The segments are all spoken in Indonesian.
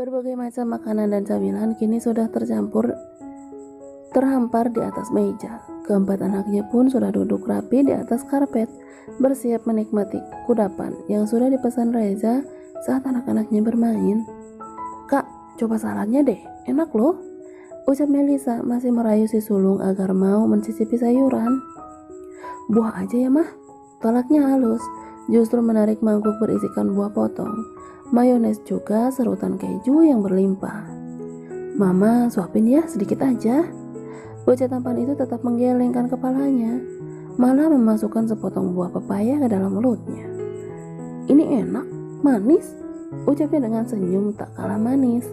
Berbagai macam makanan dan camilan kini sudah terhampar di atas meja. Keempat anaknya pun sudah duduk rapi di atas karpet, bersiap menikmati kudapan yang sudah dipesan Reza saat anak-anaknya bermain. "Kak, coba saladnya deh, enak loh," ucap Melisa masih merayu si sulung agar mau mencicipi sayuran. "Buah aja ya mah," tolaknya halus, justru menarik mangkuk berisikan buah potong, mayones juga serutan keju yang berlimpah. "Mama suapin ya sedikit aja." Bocah tampan itu tetap menggelengkan kepalanya, malah memasukkan sepotong buah pepaya ke dalam mulutnya. "Ini enak, manis," ucapnya dengan senyum tak kalah manis.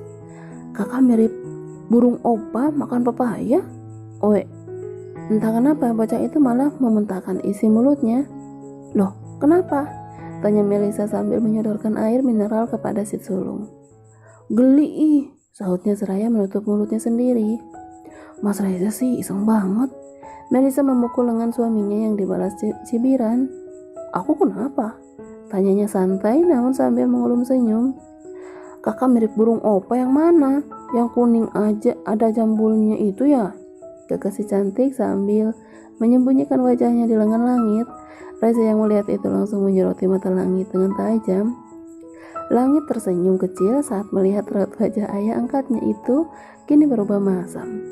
"Kakak mirip burung opa makan pepaya." Oe, entah kenapa bocah itu malah memuntahkan isi mulutnya. "Loh, kenapa?" tanya Melisa sambil menyodorkan air mineral kepada si sulung. "Geli ih," sahutnya seraya menutup mulutnya sendiri. "Mas Reza sih iseng banget." Melisa memukul lengan suaminya yang dibalas cibiran. "Aku kenapa?" tanyanya santai namun sambil mengulum senyum. "Kakak mirip burung opa yang mana? Yang kuning aja ada jambulnya itu ya?" Kekasih cantik sambil menyembunyikan wajahnya di lengan langit. Reza yang melihat itu langsung menyoroti mata langit dengan tajam. Langit tersenyum kecil saat melihat raut wajah ayah angkatnya itu kini berubah masam.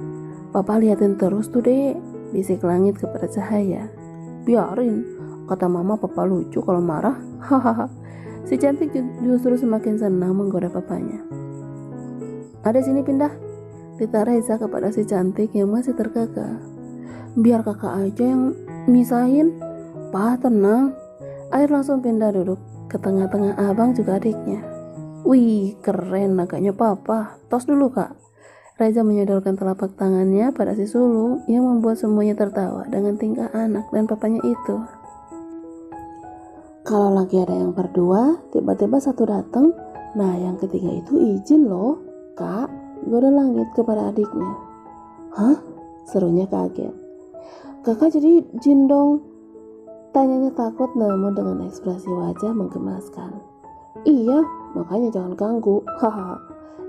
"Papa liatin terus tuh dek," bisik langit kepada cahaya. "Biarin, kata mama papa lucu kalau marah." Hahaha. Si cantik justru semakin senang menggoda papanya. "Ada sini pindah," titah Reza kepada si cantik yang masih terkekeh. "Biar kakak aja yang misahin." "Pa, tenang." Air langsung pindah duduk ke tengah-tengah abang juga adiknya. "Wih, keren agaknya papa. Tos dulu kak." Reza menyodorkan telapak tangannya pada si sulung yang membuat semuanya tertawa dengan tingkah anak dan papanya itu. Kalau lagi ada yang berdua, tiba-tiba satu datang, nah yang ketiga itu izin loh, "Kak," goda langit kepada adiknya. "Hah?" serunya kaget. "Kakak jadi jin dong?" tanyanya takut namun dengan ekspresi wajah menggemaskan. "Iya, makanya jangan ganggu." Haha.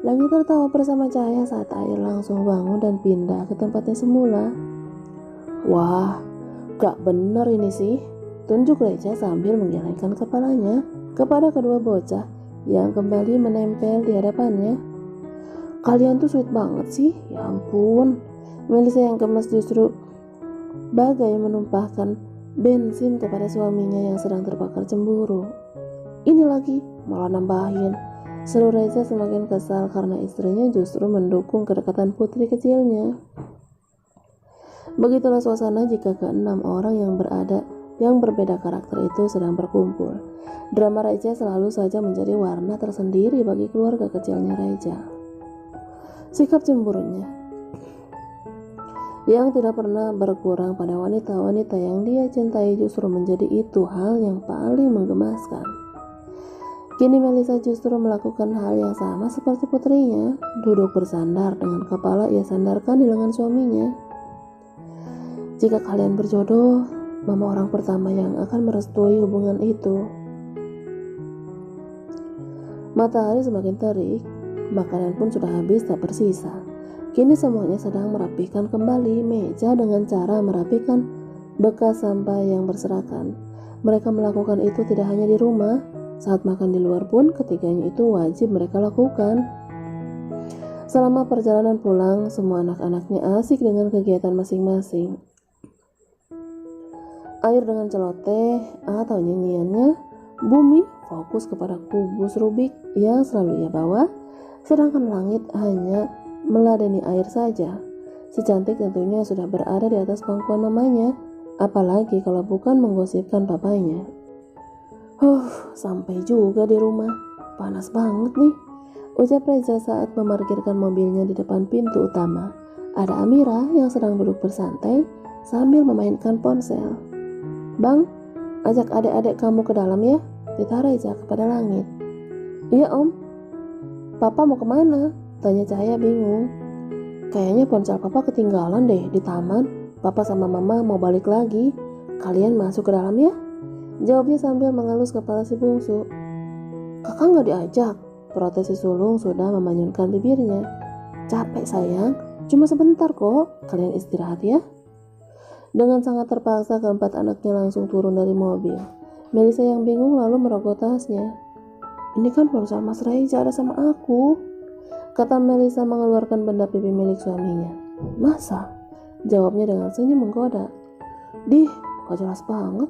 Langit tertawa bersama cahaya saat air langsung bangun dan pindah ke tempatnya semula. "Wah, gak bener ini sih," tunjuk Reza sambil menggelengkan kepalanya kepada kedua bocah yang kembali menempel di hadapannya. "Kalian tuh sweet banget sih, ya ampun." Melisa yang gemes justru bagai menumpahkan bensin kepada suaminya yang sedang terbakar cemburu. "Ini lagi malah nambahin," seru Reza semakin kesal karena istrinya justru mendukung kedekatan putri kecilnya. Begitulah suasana jika keenam orang yang berbeda karakter itu sedang berkumpul. Drama Reza selalu saja menjadi warna tersendiri bagi keluarga kecilnya Reza. Sikap cemburunya yang tidak pernah berkurang pada wanita-wanita yang dia cintai justru menjadi itu hal yang paling menggemaskan. Kini Melisa justru melakukan hal yang sama seperti putrinya, duduk bersandar dengan kepala ia sandarkan di lengan suaminya. "Jika kalian berjodoh, mama orang pertama yang akan merestui hubungan itu." Matahari semakin terik, makanan pun sudah habis tak bersisa. Kini semuanya sedang merapikan kembali meja dengan cara merapikan bekas sampah yang berserakan. Mereka melakukan itu tidak hanya di rumah, saat makan di luar pun ketiganya itu wajib mereka lakukan. Selama perjalanan pulang, semua anak-anaknya asik dengan kegiatan masing-masing. Air dengan celoteh atau nyanyiannya, Bumi fokus kepada kubus Rubik yang selalu ia bawa, sedangkan langit hanya meladeni air saja. Si cantik tentunya sudah berada di atas pangkuan mamanya, apalagi kalau bukan menggosipkan papanya. Sampai juga di rumah. Panas banget nih, ucap Reza saat memarkirkan mobilnya di depan pintu utama. Ada Amira yang sedang duduk bersantai sambil memainkan ponsel. "Bang, ajak adik-adik kamu ke dalam ya," titah Reza kepada langit. "Iya om." "Papa mau kemana?" tanya Cahaya bingung. "Kayaknya ponsel papa ketinggalan deh di taman. Papa sama mama mau balik lagi. Kalian masuk ke dalam ya," jawabnya sambil mengelus kepala si bungsu. "Kakak gak diajak?" protes si sulung sudah memanyunkan bibirnya. Capek sayang, cuma sebentar kok, kalian istirahat ya. Dengan sangat terpaksa keempat anaknya langsung turun dari mobil. Melisa yang bingung lalu merogoh tasnya. Ini kan ponsel Mas Reza ada sama aku, kata Melisa mengeluarkan benda pipi milik suaminya. Masa? Jawabnya dengan senyum menggoda. Dih, kok jelas banget.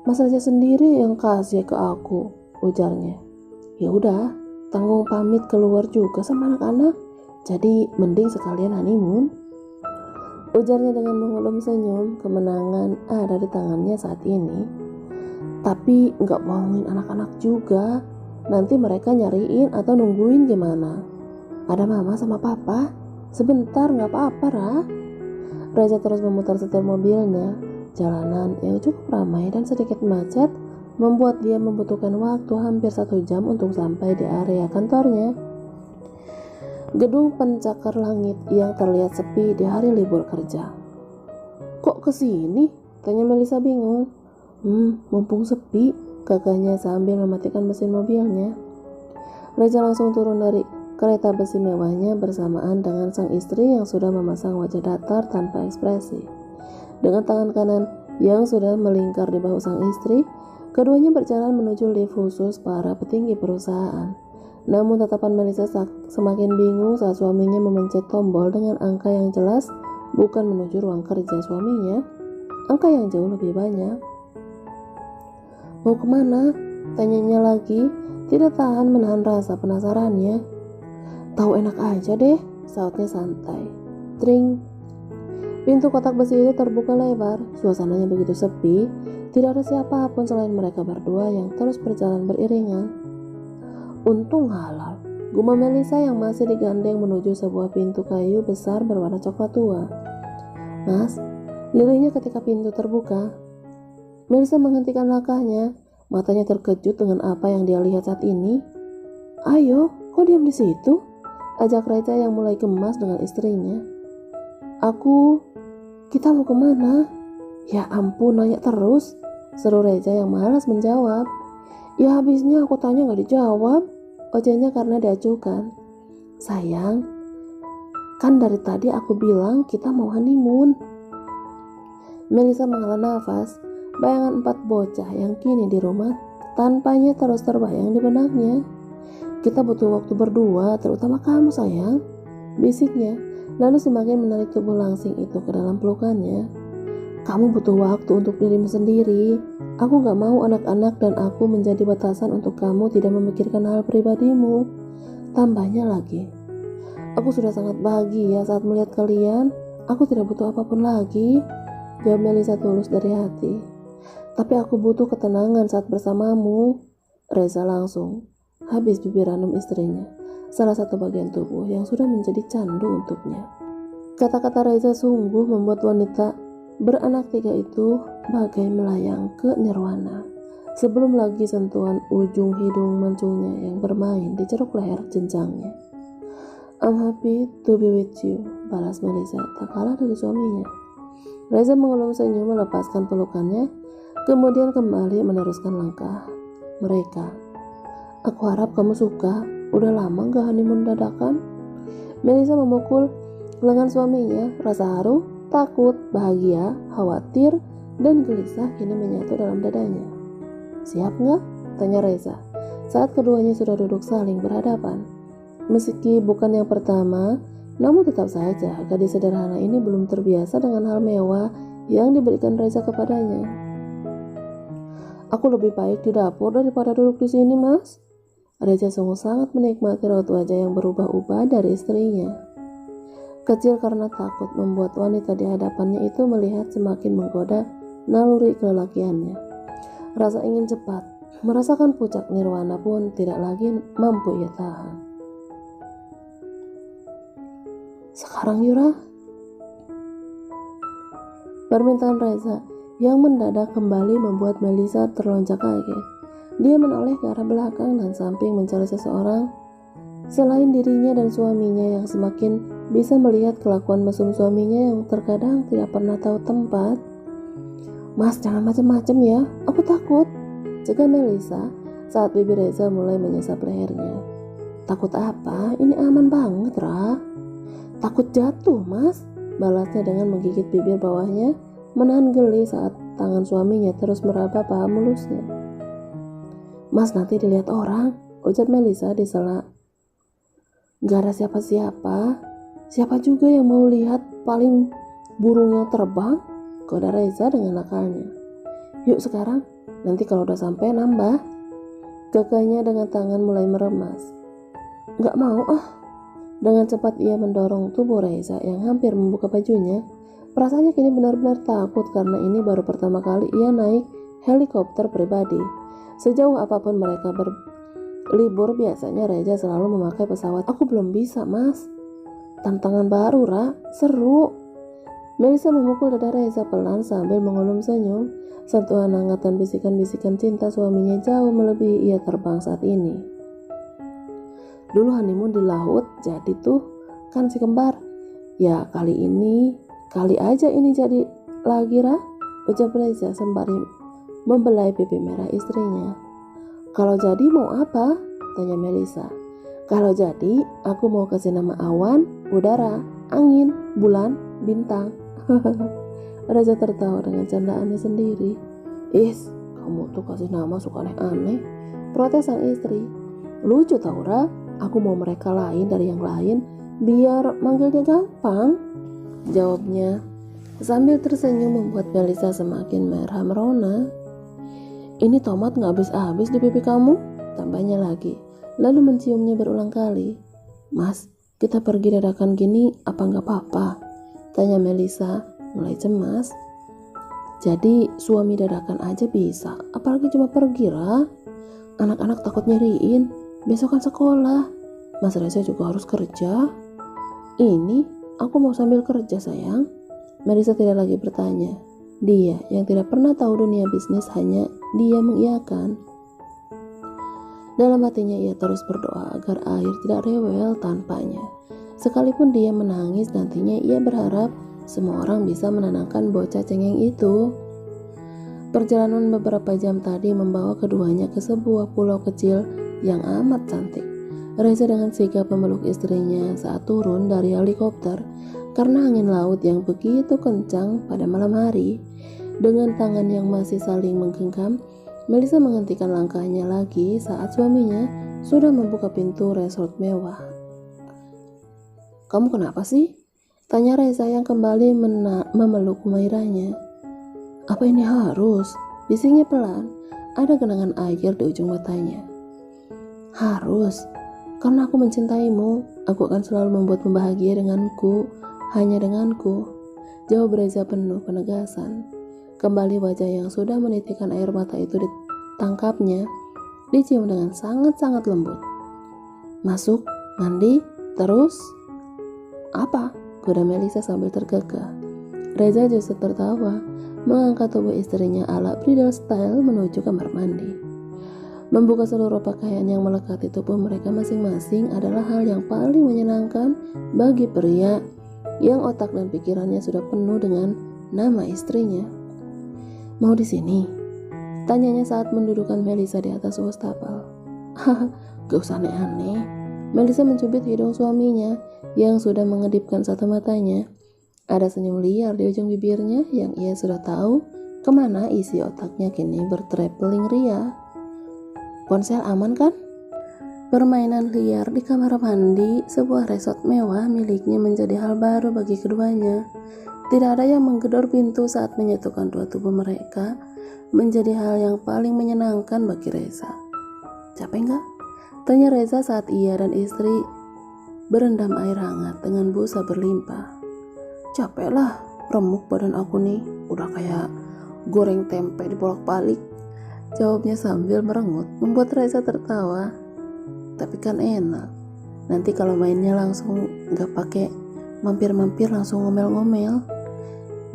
Mas Reza sendiri yang kasih ke aku, ujarnya. Ya udah, tanggung pamit keluar juga sama anak-anak. Jadi mending sekalian honeymoon, ujarnya dengan menghulum senyum. Kemenangan ada di tangannya saat ini. Tapi nggak bohongin anak-anak juga. Nanti mereka nyariin atau nungguin gimana? Ada mama sama papa? Sebentar nggak apa-apa, Ra. Reza terus memutar setir mobilnya. Jalanan yang cukup ramai dan sedikit macet membuat dia membutuhkan waktu hampir 1 jam untuk sampai di area kantornya. Gedung pencakar langit yang terlihat sepi di hari libur kerja. Kok kesini? Tanya Melisa bingung. Mumpung sepi, kakaknya sambil mematikan mesin mobilnya. Reza langsung turun dari kereta besi mewahnya bersamaan dengan sang istri yang sudah memasang wajah datar tanpa ekspresi. Dengan tangan kanan yang sudah melingkar di bahu sang istri, keduanya berjalan menuju lift khusus para petinggi perusahaan. Namun tatapan Melisa semakin bingung saat suaminya memencet tombol dengan angka yang jelas bukan menuju ruang kerja suaminya, angka yang jauh lebih banyak. Mau kemana? Tanyanya lagi, tidak tahan menahan rasa penasarannya. Tahu enak aja deh, sautnya santai. Tring. Pintu kotak besi itu terbuka lebar, suasananya begitu sepi, tidak ada siapapun selain mereka berdua yang terus berjalan beriringan. Untung halal, gumam Melisa yang masih digandeng menuju sebuah pintu kayu besar berwarna coklat tua. Mas, lirihnya ketika pintu terbuka. Melisa menghentikan langkahnya, matanya terkejut dengan apa yang dia lihat saat ini. Ayo, kok diam di situ? Ajak Reza yang mulai gemas dengan istrinya. Kita mau kemana? Ya ampun, nanya terus, seru Reza yang malas menjawab. Ya habisnya aku tanya gak dijawab, ojeknya karena diacuhkan. Sayang, kan dari tadi aku bilang kita mau honeymoon. Melisa menghela nafas. Bayangan 4 bocah yang kini di rumah tanpanya terus terbayang di benaknya. Kita butuh waktu berdua, terutama kamu sayang, bisiknya, lalu semakin menarik tubuh langsing itu ke dalam pelukannya. Kamu butuh waktu untuk dirimu sendiri. Aku gak mau anak-anak dan aku menjadi batasan untuk kamu tidak memikirkan hal pribadimu. Tambahnya lagi, aku sudah sangat bahagia saat melihat kalian. Aku tidak butuh apapun lagi, jawab Melisa tulus dari hati. Tapi aku butuh ketenangan saat bersamamu. Reza langsung habis bibir ranum istrinya, salah satu bagian tubuh yang sudah menjadi candu untuknya. Kata-kata Reza sungguh membuat wanita beranak 3 itu bagai melayang ke nirwana. Sebelum lagi sentuhan ujung hidung mancungnya yang bermain di ceruk leher jenjangnya. I'm happy to be with you, balas Melisa tak kalah dari suaminya. Reza mengelum senyum melepaskan pelukannya, kemudian kembali meneruskan langkah mereka. Aku harap kamu suka, udah lama gak honeymoon dadakan? Melisa memukul lengan suaminya, rasa haru, takut, bahagia, khawatir, dan gelisah kini menyatu dalam dadanya. Siap gak? Tanya Reza, saat keduanya sudah duduk saling berhadapan. Meski bukan yang pertama, namun tetap saja gadis sederhana ini belum terbiasa dengan hal mewah yang diberikan Reza kepadanya. Aku lebih baik di dapur daripada duduk di sini, Mas. Reza sungguh sangat menikmati raut wajah yang berubah-ubah dari istrinya. Kecil karena takut membuat wanita di hadapannya itu melihat semakin menggoda naluri kelelakiannya. Rasa ingin cepat merasakan puncak nirwana pun tidak lagi mampu ia tahan. Sekarang Yura, permintaan Reza yang mendadak kembali membuat Melisa terlonjak kaget. Dia menoleh ke arah belakang dan samping mencari seseorang selain dirinya dan suaminya yang semakin bisa melihat kelakuan mesum suaminya yang terkadang tidak pernah tahu tempat. Mas, jangan macam-macam ya, aku takut, cegah Melisa saat bibir Reza mulai menyesap lehernya. Takut apa? Ini aman banget, Ra. Takut jatuh, Mas, balasnya dengan menggigit bibir bawahnya, menahan geli saat tangan suaminya terus meraba paha mulusnya. Mas, nanti dilihat orang, ucap Melisa di sela. Gak ada siapa-siapa. Siapa juga yang mau lihat paling burung yang terbang? Kode Reza dengan nakalnya. Yuk sekarang, nanti kalau udah sampai nambah. Kakaknya dengan tangan mulai meremas. Gak mau ah. Dengan cepat ia mendorong tubuh Reza yang hampir membuka bajunya. Perasaannya kini benar-benar takut karena ini baru pertama kali ia naik helikopter pribadi. Sejauh apapun mereka berlibur, biasanya Reza selalu memakai pesawat. Aku belum bisa, Mas. Tantangan baru, Ra. Seru. Melisa memukul dada Reza pelan sambil mengulum senyum. Sentuhan hangat dan bisikan-bisikan cinta suaminya jauh melebihi ia terbang saat ini. Dulu honeymoon di laut, jadi tuh kan si kembar. Ya kali aja ini jadi lagi, Ra, ucap Reza sembari membelai pipi merah istrinya. Kalau jadi mau apa? Tanya Melisa. Kalau jadi aku mau kasih nama awan, udara, angin, bulan, bintang. Reza tertawa dengan candaannya sendiri. Kamu tuh kasih nama suka aneh-aneh, protes sang istri. Lucu tau, Ra. Aku mau mereka lain dari yang lain biar manggilnya gampang, jawabnya sambil tersenyum membuat Melisa semakin merah merona. Ini tomat gak habis-habis di pipi kamu, tambahnya lagi, lalu menciumnya berulang kali. Mas, kita pergi dadakan gini apa gak apa-apa? Tanya Melisa mulai cemas. Jadi suami dadakan aja bisa, apalagi cuma pergi, Ra. Anak-anak takut nyariin, besok kan sekolah. Mas Reza juga harus kerja. Ini aku mau sambil kerja, sayang. Melisa tidak lagi bertanya. Dia yang tidak pernah tahu dunia bisnis hanya dia mengiyakan. Dalam hatinya ia terus berdoa agar air tidak rewel tanpanya. Sekalipun dia menangis, nantinya ia berharap semua orang bisa menenangkan bocah cengeng itu. Perjalanan beberapa jam tadi membawa keduanya ke sebuah pulau kecil yang amat cantik. Reza dengan sigap memeluk istrinya saat turun dari helikopter karena angin laut yang begitu kencang pada malam hari. Dengan tangan yang masih saling menggenggam, Melisa menghentikan langkahnya lagi saat suaminya sudah membuka pintu resort mewah. Kamu kenapa sih? Tanya Reza yang kembali memeluk Humairahnya. Apa ini harus? Bisingnya pelan, ada genangan air di ujung matanya. Harus. Karena aku mencintaimu, aku akan selalu membuatmu bahagia denganku, hanya denganku. Jawab Reza penuh penegasan. Kembali wajah yang sudah menitikkan air mata itu ditangkapnya, dicium dengan sangat-sangat lembut. Masuk, mandi, terus? Apa? Goda Melisa sambil tergagah. Reza justru tertawa, mengangkat tubuh istrinya ala bridal style menuju kamar mandi. Membuka seluruh pakaian yang melekati tubuh mereka masing-masing adalah hal yang paling menyenangkan bagi pria yang otak dan pikirannya sudah penuh dengan nama istrinya. Mau di sini? Tanyanya saat mendudukkan Melisa di atas wastafel. Haha, gak usah aneh-aneh. Melisa mencubit hidung suaminya yang sudah mengedipkan satu matanya. Ada senyum liar di ujung bibirnya yang ia sudah tahu kemana isi otaknya kini bertraveling ria. Ponsel aman kan? Permainan liar di kamar mandi sebuah resort mewah miliknya menjadi hal baru bagi keduanya. Tidak ada yang menggedor pintu saat menyatukan dua tubuh mereka, menjadi hal yang paling menyenangkan bagi Reza. Capek nggak? Tanya Reza saat ia dan istri berendam air hangat dengan busa berlimpah. Capek lah, remuk badan aku nih, udah kayak goreng tempe dibolak-balik. Jawabnya sambil merengut, membuat Reza tertawa. Tapi kan enak. Nanti kalau mainnya langsung gak pakai mampir-mampir, langsung ngomel-ngomel.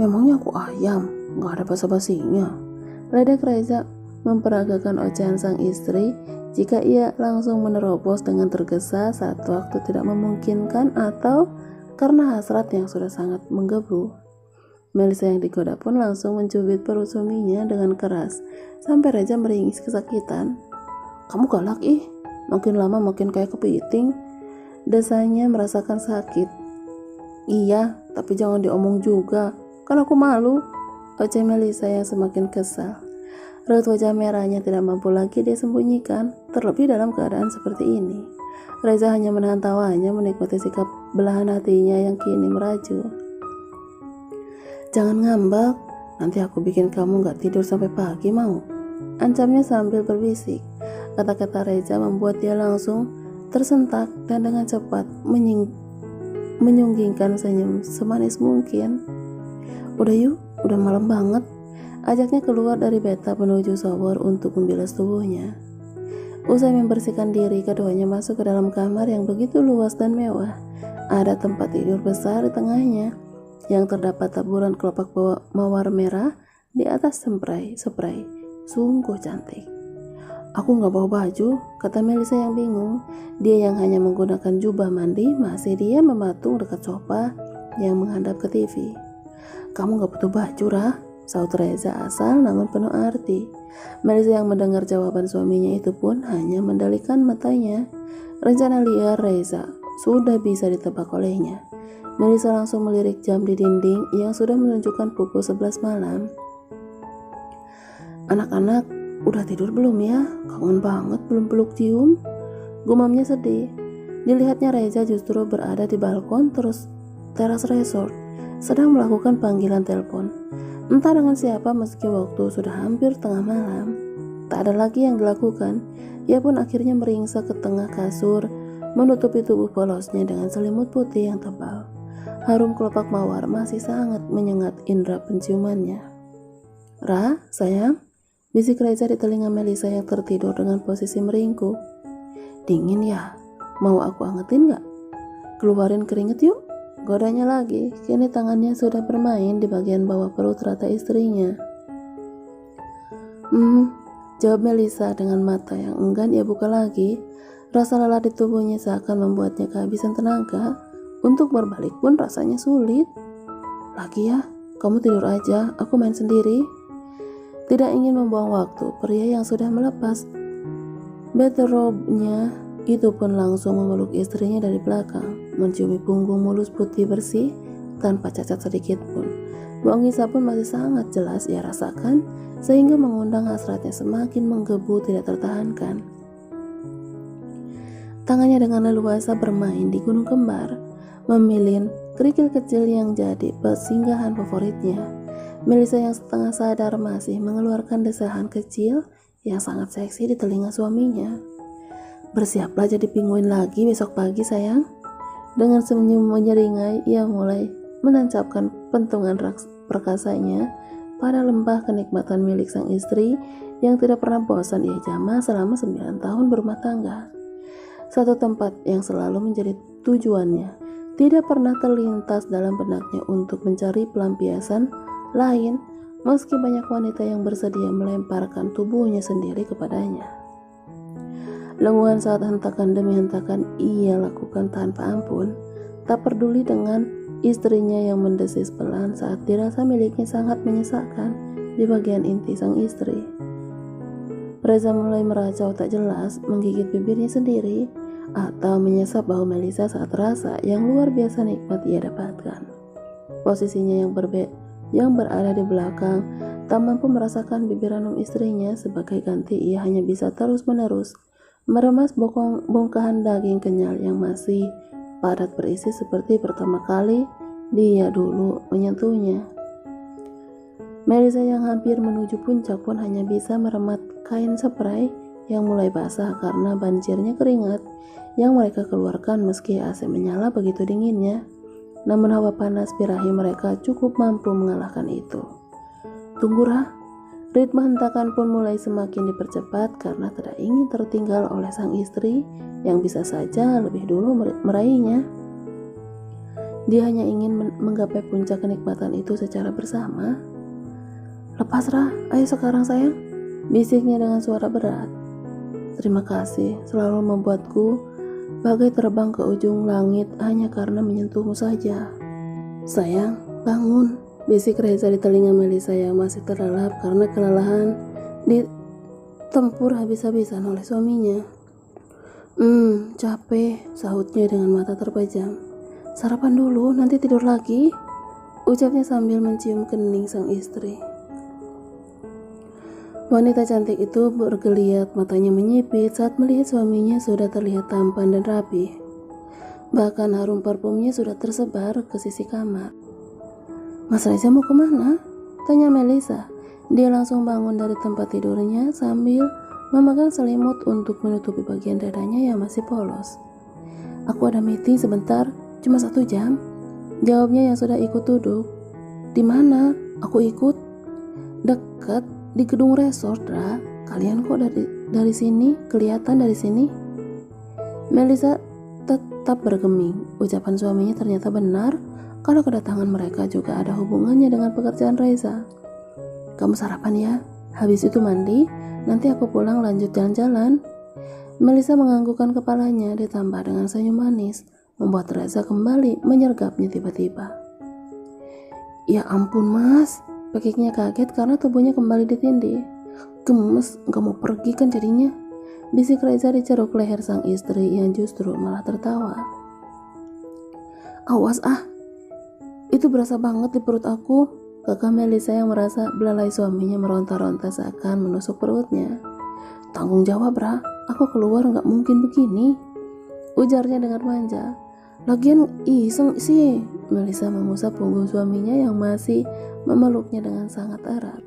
Memangnya aku ayam, gak ada basa-basinya. Ledek Reza memperagakan ocehan sang istri jika ia langsung menerobos dengan tergesa saat waktu tidak memungkinkan atau karena hasrat yang sudah sangat menggebu. Melisa yang digoda pun langsung mencubit perut suaminya dengan keras sampai Reza meringis kesakitan. Kamu galak ih, Makin lama makin kayak kepiting. Desanya merasakan sakit. Iya, tapi jangan diomong juga, kan aku malu. Oceh Melisa yang semakin kesal. Raut wajah merahnya tidak mampu lagi dia sembunyikan, terlebih dalam keadaan seperti ini. Reza hanya menahan tawanya, menikmati sikap belahan hatinya yang kini meraju. Jangan ngambek, nanti aku bikin kamu gak tidur sampai pagi mau? Ancamnya sambil berbisik. Kata-kata Reza membuat dia langsung tersentak dan dengan cepat menyunggingkan senyum semanis mungkin. Udah yuk, udah malam banget. Ajaknya keluar dari bathtub menuju shower untuk membilas tubuhnya. Usai membersihkan diri, keduanya masuk ke dalam kamar yang begitu luas dan mewah. Ada tempat tidur besar di tengahnya, yang terdapat taburan kelopak mawar merah di atas spray. Sungguh cantik. Aku gak bawa baju, kata Melisa yang bingung. Dia yang hanya menggunakan jubah mandi, masih dia mematung dekat sofa yang menghadap ke TV. Kamu gak butuh baju, Rah? Saut Reza asal namun penuh arti. Melisa yang mendengar jawaban suaminya itu pun hanya mendalikan matanya. Rencana liar Reza sudah bisa ditebak olehnya. Melisa langsung melirik jam di dinding yang sudah menunjukkan pukul 11 malam. Anak-anak, udah tidur belum ya? Kangen banget belum peluk cium. Gumamnya sedih. Dilihatnya Reza justru berada di balkon teras resort, sedang melakukan panggilan telepon. Entah dengan siapa meski waktu sudah hampir tengah malam. Tak ada lagi yang dilakukan. Ia pun akhirnya meringsek ke tengah kasur, menutupi tubuh polosnya dengan selimut putih yang tebal. Harum kelopak mawar masih sangat menyengat indera penciumannya. Ra, sayang, bisik Reza di telinga Melisa yang tertidur dengan posisi meringkuk. Dingin ya? Mau aku angetin gak? Keluarin keringet yuk. Godanya lagi, kini tangannya sudah bermain di bagian bawah perut rata istrinya. Jawab Melisa dengan mata yang enggan ia buka lagi. Rasa lelah di tubuhnya seakan membuatnya kehabisan tenaga. Untuk berbalik pun rasanya sulit. Lagi ya, kamu tidur aja, aku main sendiri. Tidak ingin membuang waktu, pria yang sudah melepas bathrobe-nya itu pun langsung memeluk istrinya dari belakang, menciumi punggung mulus putih bersih tanpa cacat sedikit pun. Bau ngisap pun masih sangat jelas ia rasakan, sehingga mengundang hasratnya semakin menggebu tidak tertahankan. Tangannya dengan leluasa bermain di gunung kembar, memilin kerikil kecil yang jadi persinggahan favoritnya. Melisa yang setengah sadar masih mengeluarkan desahan kecil yang sangat seksi di telinga suaminya. Bersiaplah jadi penguin lagi besok pagi sayang. Dengan senyum menyeringai, ia mulai menancapkan pentungan perkasanya pada lembah kenikmatan milik sang istri yang tidak pernah bosan ia jamah selama 9 tahun berumah tangga. Satu tempat yang selalu menjadi tujuannya, tidak pernah terlintas dalam benaknya untuk mencari pelampiasan lain, meski banyak wanita yang bersedia melemparkan tubuhnya sendiri kepadanya. Lenguhan saat hentakan demi hentakan ia lakukan tanpa ampun, tak peduli dengan istrinya yang mendesis pelan saat dirasa miliknya sangat menyesakkan di bagian inti sang istri. Reza mulai meracau tak jelas, menggigit bibirnya sendiri, atau menyesap bahu Melisa saat rasa yang luar biasa nikmat ia dapatkan. Posisinya yang berada di belakang, tak mampu merasakan bibir ranum istrinya. Sebagai ganti ia hanya bisa terus-menerus meremas bongkahan daging kenyal yang masih padat berisi seperti pertama kali dia dulu menyentuhnya. Melisa yang hampir menuju puncak pun hanya bisa meremat kain spray yang mulai basah karena banjirnya keringat yang mereka keluarkan meski AC menyala begitu dinginnya. Namun hawa panas birahi mereka cukup mampu mengalahkan itu. Tunggu Rah. Ritme hentakan pun mulai semakin dipercepat karena tidak ingin tertinggal oleh sang istri yang bisa saja lebih dulu meraihnya. Dia hanya ingin menggapai puncak kenikmatan itu secara bersama. Lepas Rah, ayo sekarang sayang, bisiknya dengan suara berat. Terima kasih, selalu membuatku bagai terbang ke ujung langit hanya karena menyentuhmu saja. Sayang, bangun, bisik Reza di telinga Melisa yang masih terlelap karena kelelahan ditempur habis-habisan oleh suaminya. Capek, sahutnya dengan mata terpejam. Sarapan dulu, nanti tidur lagi, ucapnya sambil mencium kening sang istri. Wanita cantik itu bergeliat, matanya menyipit saat melihat suaminya sudah terlihat tampan dan rapi. Bahkan harum parfumnya sudah tersebar ke sisi kamar. Mas Reza mau kemana? Tanya Melisa. Dia langsung bangun dari tempat tidurnya sambil memegang selimut untuk menutupi bagian dadanya yang masih polos. Aku ada meeting sebentar, cuma 1 jam. Jawabnya yang sudah ikut duduk. Di mana? Aku ikut. Dekat di gedung resort, Ra. Kalian kok dari sini? Kelihatan dari sini? Melisa tetap bergeming. Ucapan suaminya ternyata benar kalau kedatangan mereka juga ada hubungannya dengan pekerjaan Reza. Kamu sarapan ya, habis itu mandi, nanti aku pulang lanjut jalan-jalan. Melisa menganggukkan kepalanya ditambah dengan senyum manis, membuat Reza kembali menyergapnya tiba-tiba. Ya ampun mas, Pekiknya kaget karena tubuhnya kembali ditindih. Gemes, gak mau pergi kan jadinya, bisik Reza diceruk leher sang istri yang justru malah tertawa. Awas itu berasa banget di perut aku, kakak Melisa yang merasa belalai suaminya meronta-ronta seakan menusuk perutnya. Tanggung jawab Ra, aku keluar gak mungkin begini, ujarnya dengan manja. Lagian iseng sih. Melisa mengusap punggung suaminya yang masih memeluknya dengan sangat erat.